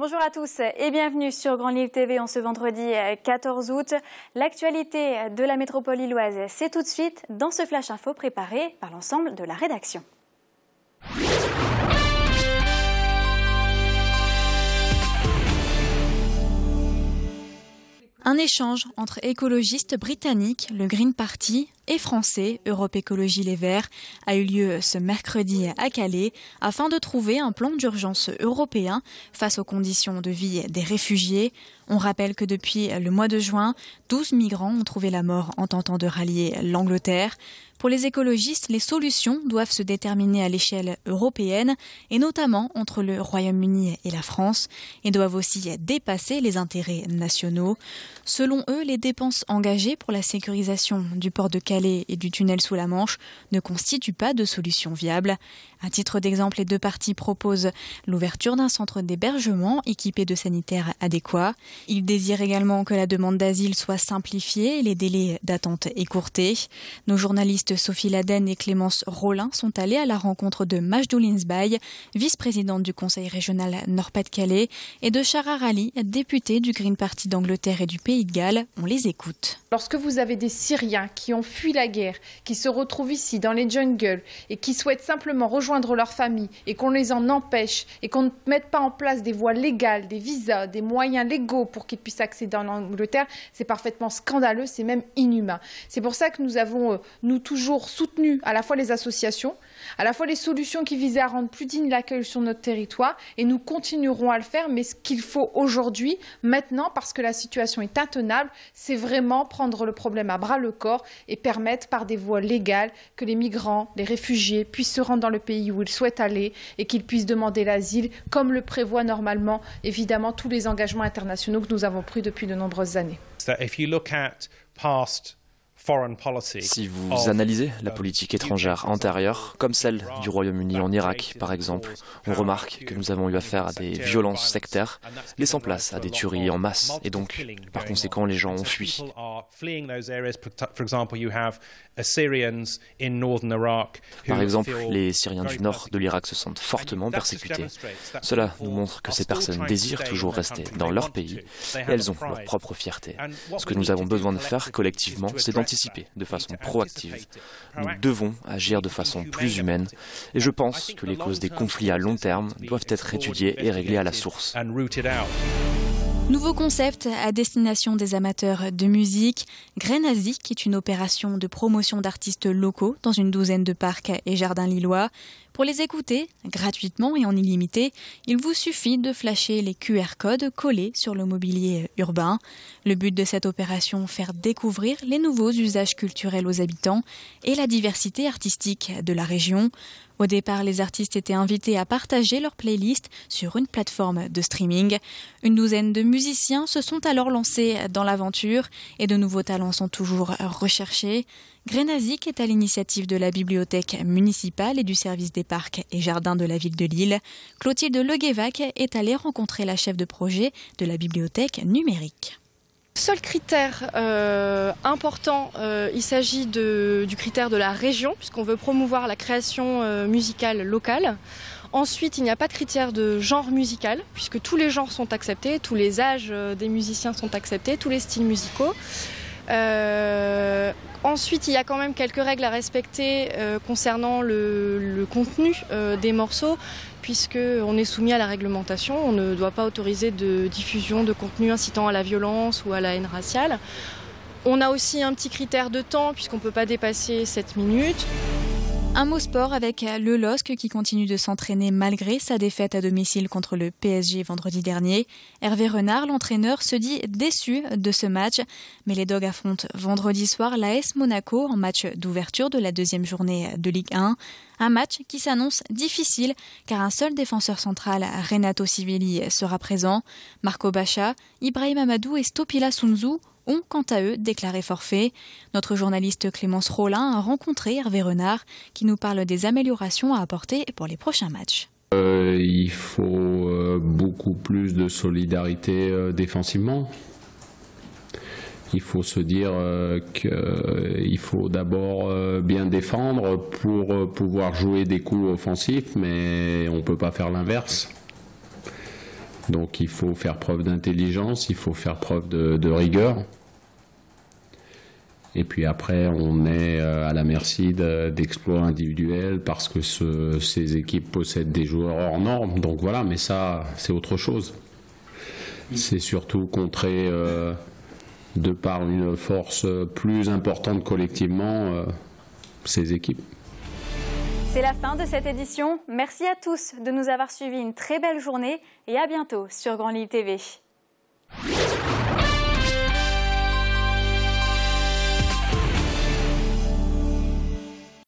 Bonjour à tous et bienvenue sur Grand Lille TV en ce vendredi 14 août. L'actualité de la métropole lilloise, c'est tout de suite dans ce Flash Info préparé par l'ensemble de la rédaction. Un échange entre écologistes britanniques, le Green Party, et français, Europe Écologie Les Verts, a eu lieu ce mercredi à Calais afin de trouver un plan d'urgence européen face aux conditions de vie des réfugiés. On rappelle que depuis le mois de juin, 12 migrants ont trouvé la mort en tentant de rallier l'Angleterre. Pour les écologistes, les solutions doivent se déterminer à l'échelle européenne et notamment entre le Royaume-Uni et la France et doivent aussi dépasser les intérêts nationaux. Selon eux, les dépenses engagées pour la sécurisation du port de Calais et du tunnel sous la Manche ne constituent pas de solution viable. À titre d'exemple, les deux parties proposent l'ouverture d'un centre d'hébergement équipé de sanitaires adéquats. Ils désirent également que la demande d'asile soit simplifiée et les délais d'attente écourtés. Nos journalistes Sophie Laden et Clémence Rollin sont allés à la rencontre de Majdou Linsbaï, vice-présidente du Conseil régional Nord-Pas-de-Calais, et de Shara Rally, députée du Green Party d'Angleterre et du Pays de Galles. On les écoute. Lorsque vous avez des Syriens qui ont fui la guerre, qui se retrouvent ici dans les jungles et qui souhaitent simplement rejoindre leur famille et qu'on les en empêche et qu'on ne mette pas en place des voies légales, des visas, des moyens légaux pour qu'ils puissent accéder en Angleterre, c'est parfaitement scandaleux, c'est même inhumain. C'est pour ça que nous avons, nous, toujours soutenu à la fois les associations, à la fois les solutions qui visaient à rendre plus digne l'accueil sur notre territoire, et nous continuerons à le faire, mais ce qu'il faut aujourd'hui, maintenant, parce que la situation est intenable, c'est vraiment prendre le problème à bras le corps et permettre par des voies légales que les migrants, les réfugiés puissent se rendre dans le pays où ils souhaitent aller et qu'ils puissent demander l'asile, comme le prévoient normalement, évidemment, tous les engagements internationaux que nous avons pris depuis de nombreuses années. Si vous analysez la politique étrangère antérieure, comme celle du Royaume-Uni en Irak par exemple, on remarque que nous avons eu affaire à des violences sectaires, laissant place à des tueries en masse, et donc, par conséquent, les gens ont fui. Par exemple, les Syriens du nord de l'Irak se sentent fortement persécutés. Cela nous montre que ces personnes désirent toujours rester dans leur pays, et elles ont leur propre fierté. Ce que nous avons besoin de faire collectivement, c'est d'anticiper de façon proactive. Nous devons agir de façon plus humaine et je pense que les causes des conflits à long terme doivent être étudiées et réglées à la source. Nouveau concept à destination des amateurs de musique, Grenazy, qui est une opération de promotion d'artistes locaux dans une douzaine de parcs et jardins lillois. Pour les écouter, gratuitement et en illimité, il vous suffit de flasher les QR codes collés sur le mobilier urbain. Le but de cette opération, faire découvrir les nouveaux usages culturels aux habitants et la diversité artistique de la région. Au départ, les artistes étaient invités à partager leur playlist sur une plateforme de streaming. Une douzaine de musiciens se sont alors lancés dans l'aventure et de nouveaux talents sont toujours recherchés. Grenazy est à l'initiative de la bibliothèque municipale et du service des parcs et jardins de la ville de Lille. Clotilde Leguévac est allée rencontrer la chef de projet de la bibliothèque numérique. Seul critère important, il s'agit du critère de la région, puisqu'on veut promouvoir la création musicale locale. Ensuite, il n'y a pas de critère de genre musical, puisque tous les genres sont acceptés, tous les âges des musiciens sont acceptés, tous les styles musicaux. Ensuite, il y a quand même quelques règles à respecter concernant le contenu des morceaux, puisqu'on est soumis à la réglementation. On ne doit pas autoriser de diffusion de contenu incitant à la violence ou à la haine raciale. On a aussi un petit critère de temps, puisqu'on ne peut pas dépasser 7 minutes. Un mot sport avec le LOSC qui continue de s'entraîner malgré sa défaite à domicile contre le PSG vendredi dernier. Hervé Renard, l'entraîneur, se dit déçu de ce match. Mais les Dogs affrontent vendredi soir l'AS Monaco en match d'ouverture de la deuxième journée de Ligue 1. Un match qui s'annonce difficile car un seul défenseur central, Renato Sivelli, sera présent. Marco Baccia, Ibrahim Amadou et Stopilla Sunzu ont quant à eux déclaré forfait. Notre journaliste Clémence Rollin a rencontré Hervé Renard qui nous parle des améliorations à apporter pour les prochains matchs. Il faut beaucoup plus de solidarité défensivement. Il faut se dire qu'il faut d'abord bien défendre pour pouvoir jouer des coups offensifs, mais on ne peut pas faire l'inverse. Donc il faut faire preuve d'intelligence, il faut faire preuve de rigueur. Et puis après, on est à la merci d'exploits individuels parce que ces équipes possèdent des joueurs hors normes. Donc voilà, mais ça, c'est autre chose. C'est surtout contrer, de par une force plus importante collectivement, ces équipes. C'est la fin de cette édition. Merci à tous de nous avoir suivis. Une très belle journée et à bientôt sur Grand Lille TV.